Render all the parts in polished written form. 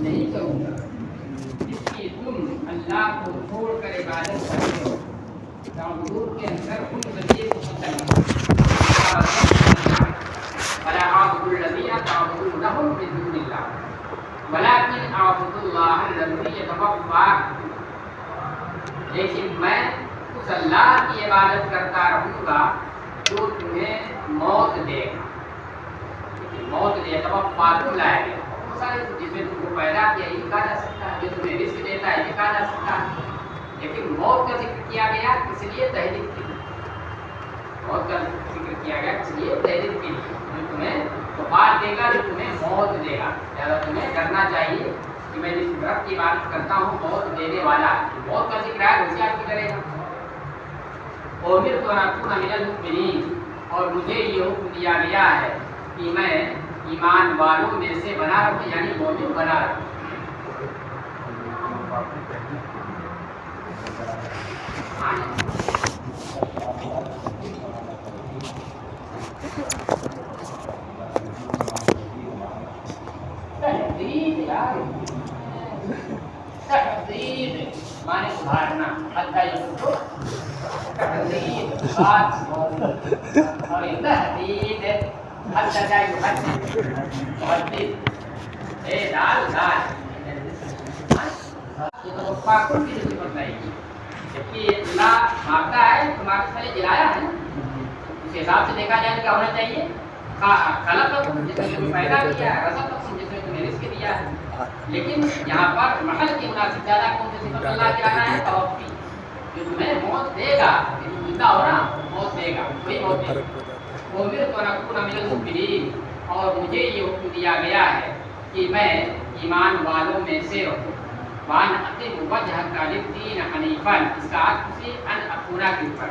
نہیں کروں گا جس کی تم اللہ کو چھوڑ کر عبادت کرتے ہو۔ تعبدون کے اندر ان ذریعے کو فلا اعبد الذین تعبدونهم من دون اللہ ولکن اعبد اللہ الذی یتوفاکم، لیکن میں اس اللہ کی عبادت کرتا رہوں گا جو تمہیں موت دے گا۔ موت دے توفاکم لایا گیا، بہت سارے جس نے تم کو پیدا کیا یہ کہا جا سکتا ہے، جو تمہیں رزق دیتا ہے یہ کہا جا سکتا ہے، لیکن موت کا ذکر کیا گیا اس لیے تحریک کی، موت کا ذکر کیا گیا اس لیے تحریک کی، جو تمہیں وفات دے گا، جو تمہیں موت دے گا۔ لہٰذا تمہیں ڈرنا چاہیے کہ میں جس رب کی عبادت کرتا ہوں موت دینے والا، موت کا ذکر ہے ویسے آپ کی ڈرے گا۔ امرت ان اکون من المؤمنین، اور مجھے یہ حکم دیا گیا ہے کہ میں ایمان والوں میں سے بنا رہوں، یعنی مومن بنا رہوں۔ تحدید مانے ابھارنا، حتی یقول تحدید بات اور تحدید حتی جائے محدد اے دال دال یہ تو پاکن کی ضرورت بتائی گی، جبکہ اللہ مانگتا ہے تمہارے سارے جلایا ہے، اس حساب سے دیکھا جائے کیا ہونا چاہیے، خلق جس نے تمہیں پیدا کیا ہے، رزق جس نے تمہیں رزق دیا ہے، لیکن یہاں پر محل کی مناسب زیادہ کون سی صفت اللہ کی لانا ہے، توفی، جو تمہیں موت دے گا، زندہ ہو رہا موت دے گا، وہی موت دے گا۔ امرت ان اکون من المؤمنین، اور مجھے یہ حکم دیا گیا ہے کہ میں ایمان والوں میں سے رہوں۔ وان اقم وجہک للدین حنیفا، اس کا عطف ان اکون کے اوپر،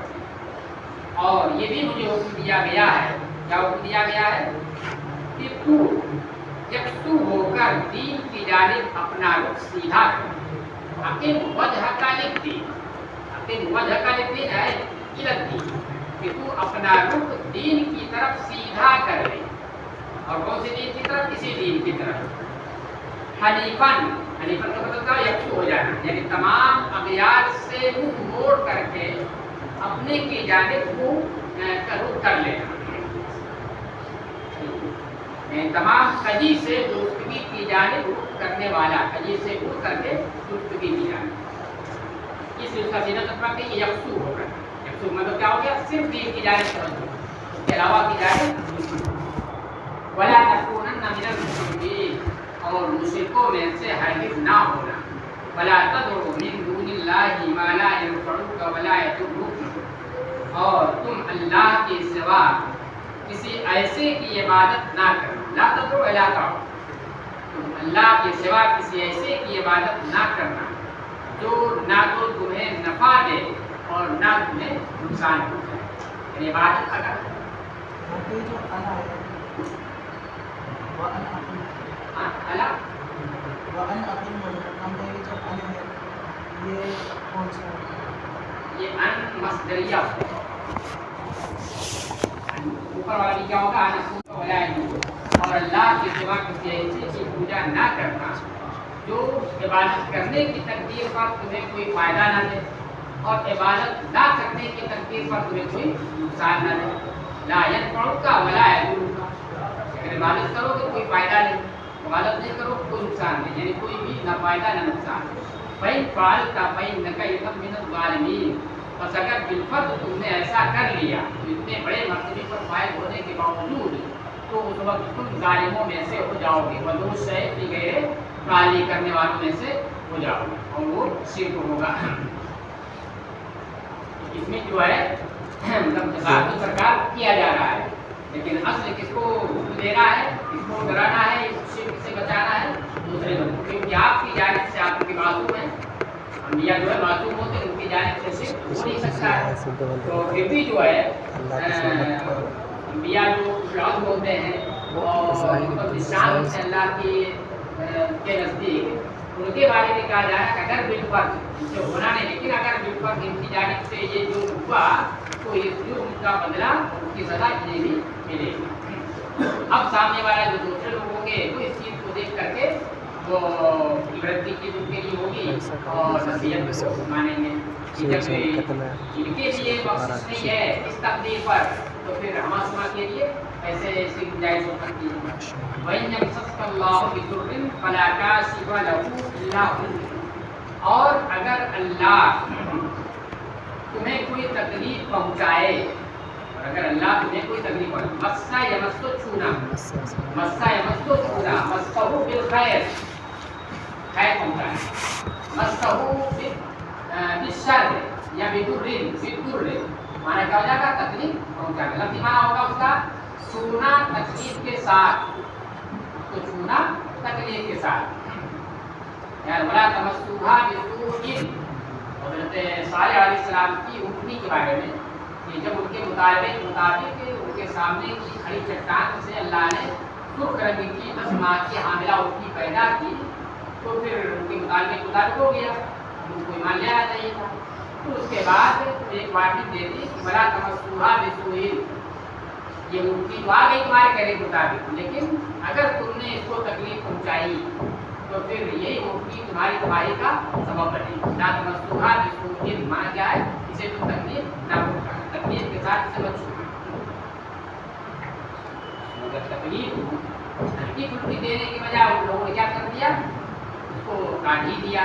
اور یہ بھی مجھے حکم دیا گیا ہے، کیا حکم دیا گیا ہے کہ تو یکسو ہو کر دین کی جانب اپنا رخ سیدھا کر۔ اقم وجہک للدین، اقم وجہک للدین ہے الدین، کہ تو اپنا رخ دین کی طرف سیدھا کر لے، اور کون سی دین کی طرف؟ اسی دین کی طرف۔ حنیفن، حنیفن کا مطلب کیا؟ یکسو ہو جانا، یعنی تمام اغیار سے منہ موڑ کر کے اپنے کی جانب کو رخ کر لینا، تمام کجی سے درستگی کی جانب رخ کرنے والا، کجی سے اٹھ کر کے درستگی کی جانب، اس لیے اس کا سینہ تطبیق کہ یہ یکسو ہوگا۔ یکسو مطلب کیا ہو گیا؟ صرف دین کی جانب توجہ، اس کے علاوہ کی جانب۔ ولا تکونن من المشرکین، اور مشرکوں میں سے ہرگز نہ ہونا۔ ولا تدعوا من دون اللہ ما لا ينفعک ولا یضرک، اور تم اللہ کے سوا کسی ایسے کی عبادت نہ کرو۔ لا تدعوا الا تعبد، تم اللہ کے سوا کسی ایسے کی عبادت نہ کرنا جو نہ تو تمہیں نفع دے اور نہ تمہیں نقصان پہنچائے، یعنی عبادت اگر یہ ان مصدریہ اوپر والی کیا ہوگا؟ اور اللہ کے سوا کسی ایسے کی پوجا نہ کرنا جو عبادت کرنے کی تقدیر پر تمہیں کوئی فائدہ نہ دے اور عبادت نہ کرنے کی تقدیر پر تمہیں کوئی نقصان نہ دے۔ لا ينفعک ولا یضرک، اگر عبادت کرو تو کوئی فائدہ نہیں، عبادت نہیں کرو کوئی نقصان نہیں، یعنی کوئی بھی نہ فائدہ نہ نقصان۔ فَإِن فَعَلْتَ فَإِنَّكَ إِذًا مِنَ الظَّالِمِينَ، بس اگر بالفرض تم نے ایسا کر لیا اتنے بڑے مرتبے پر فائد ہونے کے باوجود، تو اس وقت تم ظالموں میں سے ہو جاؤ گے، ودوش سے کی گئے کالی کرنے والوں میں سے ہو جاؤ گے، اور وہ شرک ہوگا۔ اس میں جو ہے مطلب جزا تو سرکار کیا جا رہا ہے، لیکن اصل کس کو دینا ہے، کس کو ڈرانا ہے، اس شرک سے بچانا ہے؟ دوسرے لوگوں، کیونکہ آپ کی جانب سے آپ کی معصوم ہے، انبیاء جو ہے معصوم ہوتے ہیں، ان کی جانب سے شرک ہو نہیں سکتا ہے، تو پھر بھی جو ہے انبیاء جو شاہد ہوتے ہیں اور نشان سے اللہ کے نزدیک، ان کے بارے میں کہا جائے کہ اگر بالفرض ان سے ہونا نہیں، لیکن اگر بالفرض ان کی جانب سے یہ جو ہوا تو اس جرم کا بدلہ ان کی سزا انہیں بھی ملے گی۔ اب سامنے والا جو دوسرے لوگ ہوں گے وہ اس چیز کو دیکھ کر کے وہ عبرت کی چیز ان کے لیے ہوگی اور نصیحت کو مانیں گے کہ جب ان کے لیے بخشش نہیں ہے اس تقدیر پر تو پھر ہماسما کے لیے ایسے ایسی گنجائش ہو سکتی ہے. وَإِن يَمْسَسْكَ اللَّهُ بِضُرٍّ فَلَا كَاشِفَ لَهُ إِلَّا هُوَ. اور اگر اللہ تمہیں کوئی تکلیف پہنچائے اور اگر اللہ تمہیں کوئی تکلیف پہنچائے مسا یمسو چھونا مسا یمسو چھونا مسہو بالخیر خیر پہنچائے مسہو بالشر یا بدر مانا کیا ہو جائے گا تکلیف پہنچانا. لفظی مانا ہوگا اس کا چھونا تکلیف کے ساتھ تو چھونا تکلیف کے ساتھ یار بلا تمسوہا بسوء. حضرت صالح علیہ السلام کی اٹھنی کے بارے میں کہ جب ان کے مطابق ان کے سامنے کی کھڑی چٹان سے اللہ نے سرخ رنگ کی مسمات کی حاملہ اٹھنی پیدا کی تو پھر ان کے مطابق ہو گیا ان کو ایمان لے آنا چاہیے تھا. تو اس کے بعد ایک واقعی دے دی کہ بلا تمسوہا بسوء یہ اٹھنی تو آ گئی تمہارے کہنے کے مطابق لیکن اگر تم نے اس کو تکلیف پہنچائی تو پھر یہی اٹھنی تمہاری تباہی کا سبب بنے. لا تمسوہا بسوء مانا کیا ہے اسے تم تکلیف نہ پہنچانا تکلیف کے ساتھ اسے مت چھوڑنا. اگر تکلیف ہلکی پھلکی دینے کی بجائے ان لوگوں نے کیا کر دیا اس کو کاٹ ہی دیا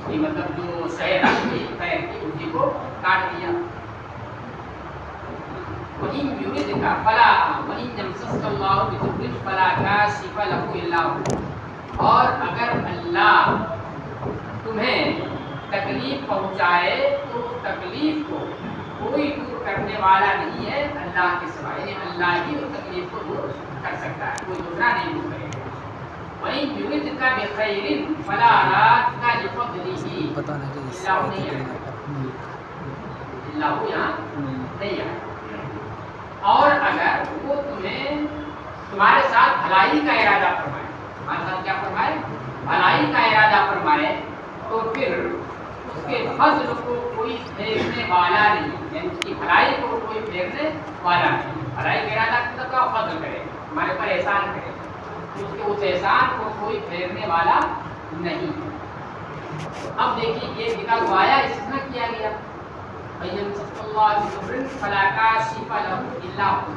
مطلب جو شہر کی خیر کی اسی کو کاٹ دیا. وَإِن يُرِدْكَ فَلَا وَإِن يَمْسَسْكَ اللَّهُ بِضُرٍّ فَلَا كَاشِفَ لَهُ إِلَّا هُوَ. اور اگر اللہ تمہیں تکلیف پہنچائے تو تکلیف کو کوئی دور کرنے والا نہیں ہے اللہ کے سوا یعنی اللہ ہی اس تکلیف کو دور کر سکتا ہے کوئی دوسرا نہیں دور کرے گا. وَإِن يُرِدْكَ بِخَيْرٍ فَلَا رَادَّ لِفَضْلِهِ. اللہ نہیں ہے اللہ یہاں نہیں ہے. اور اگر وہ تمہیں تمہارے ساتھ بھلائی کا ارادہ فرمائے تمہارے ساتھ کیا فرمائے بھلائی کا ارادہ فرمائے تو پھر اس کے فضل کو کوئی پھیرنے والا نہیں یعنی اس کی بھلائی کو کوئی پھیرنے والا نہیں. بھلائی کا ارادہ مطلب کا فضل کرے ہمارے پر احسان کرے اس کے اس احسان کو کوئی پھیرنے والا نہیں. اب دیکھیے یہ ذکر ہوا آیا استثناء کیا گیا فَيَمْسَسْكَ اللَّهُ بِضُرٍّ فَلَا كَاشِفَ لَهُ إِلَّا هُوَ.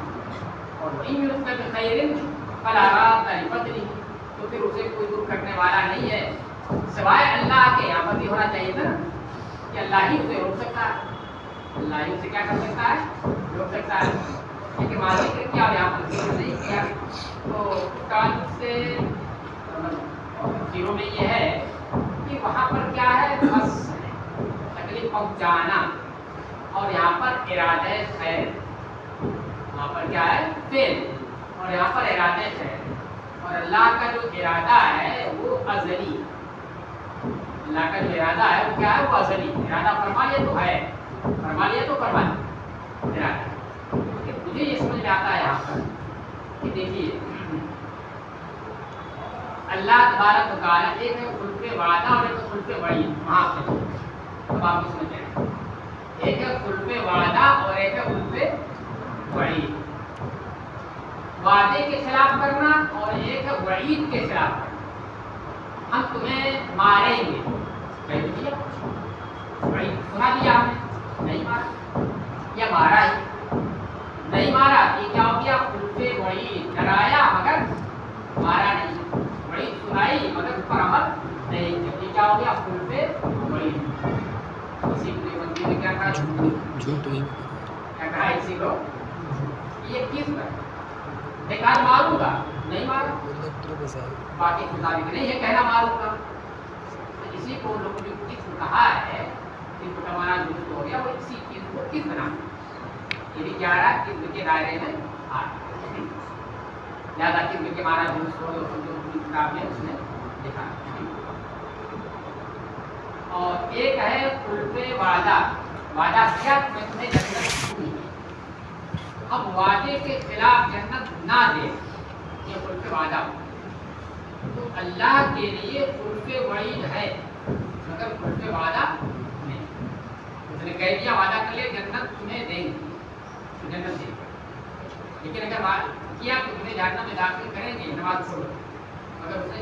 اور وَإِن يُرِدْكَ بِخَيْرٍ فَلَا رَادَّ لِفَضْلِهِ. تو پھر اسے کوئی دور کرنے والا نہیں ہے سوائے اللہ کے. یہاں پر بھی ہونا چاہیے تھا کہ اللہ ہی اسے روک سکتا ہے اللہ ہی اسے کیا کر سکتا ہے روک سکتا ہے. لیکن ماضی نے کیا یہاں پر ذکر نہیں کیا تو تعلق سے شروع میں یہ ہے کہ وہاں پر کیا ہے بس تکلیف پہنچانا اور یہاں پر ارادہ خیر وہاں پر کیا ہے فعل اور یہاں پر ارادہ خیر. اور اللہ کا جو ارادہ ہے وہ ازلی اللہ کا جو ارادہ ہے وہ کیا ہے وہ ازلی. ارادہ فرما لیا تو ہے فرما لیا تو فرما لیا ارادہ. مجھے یہ سمجھ میں آتا ہے یہاں پر کہ دیکھیے اللہ تبارک و تعالیٰ ایک ہے خلف وعدہ اور ایک ہے خلف وعید. وہاں پہ اب آپ اس میں کہیں ایک ہے خلف وعدہ اور ایک ہے خلف وعید. وعدے کے خلاف کرنا اور ایک ہے وعید کے خلاف کرنا. ہم تمہیں ماریں گے کہہ دیا وعید سنا دیا ہم نے نہیں مارا یا مارا ہی نہیں مارا یہ کیا ہو گیا خلف وعید. ڈرایا مگر مارا نہیں وعید سنائی مگر اس پر عمل نہیں یہ کیا ہو گیا خلف وعید. اسی کو بندی نے کیا کہا کیا کہا اسی کو یہ کس پر ایک آج ماروں گا نہیں مارا باقی مطابق نہیں ہے کہنا ماروں گا. اسی کو لوگ جو کس کہا ہے ان کو ہمارا درست ہو گیا وہ اسی چیز کو کس بنا یہ بھی کیا رہا کس کے دائرے میں آ زیادہ کس کے مارا درست ہو جو کتاب میں اس نے لکھا. اور ایک ہے خلف وعدہ. وعدہ کیا میں تمہیں جنت دوں اب وعدے کے خلاف جنت نہ دے یہ خلف وعدہ. تو اللہ کے لیے خلف وعید ہے مگر خلف وعدہ نہیں. اس نے کہہ دیا وعدہ کر لے جنت تمہیں دیں گے تو جنت دیں گے لیکن اگر کیا تو تمہیں جہنم میں داخل کریں گے نماز چھوڑو. اگر اس نے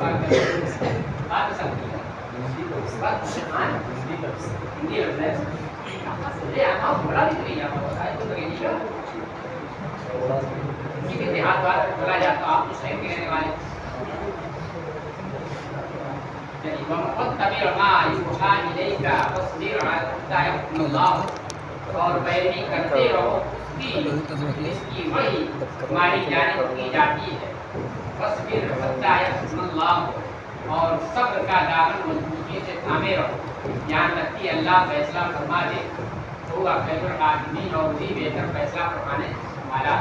بات سمجھی ہندی لفظ ہے لے آنا بولا بھی تو نہیں جاتا ہے تو نہیں کیا کسی کے دیہات بات بولا جاتا آپ اس ٹائم کے رہنے والے وَاتَّبِعْ مَا يُوحَىٰ إِلَيْكَ وَاصْبِرْ حَتَّىٰ يَحْكُمَ اللَّهُ اور پیروی کرتے رہو اس کی وحی تمہاری جانب کی جاتی ہے وَاصْبِرْ حَتَّىٰ يَحْكُمَ اللَّهُ اور صبر کا دامن مضبوطی سے تھامے رہو یہاں تک کہ اللہ فیصلہ فرما دے ہوگا خیر الحاکمین اور وہی بہتر فیصلہ فرمانے والا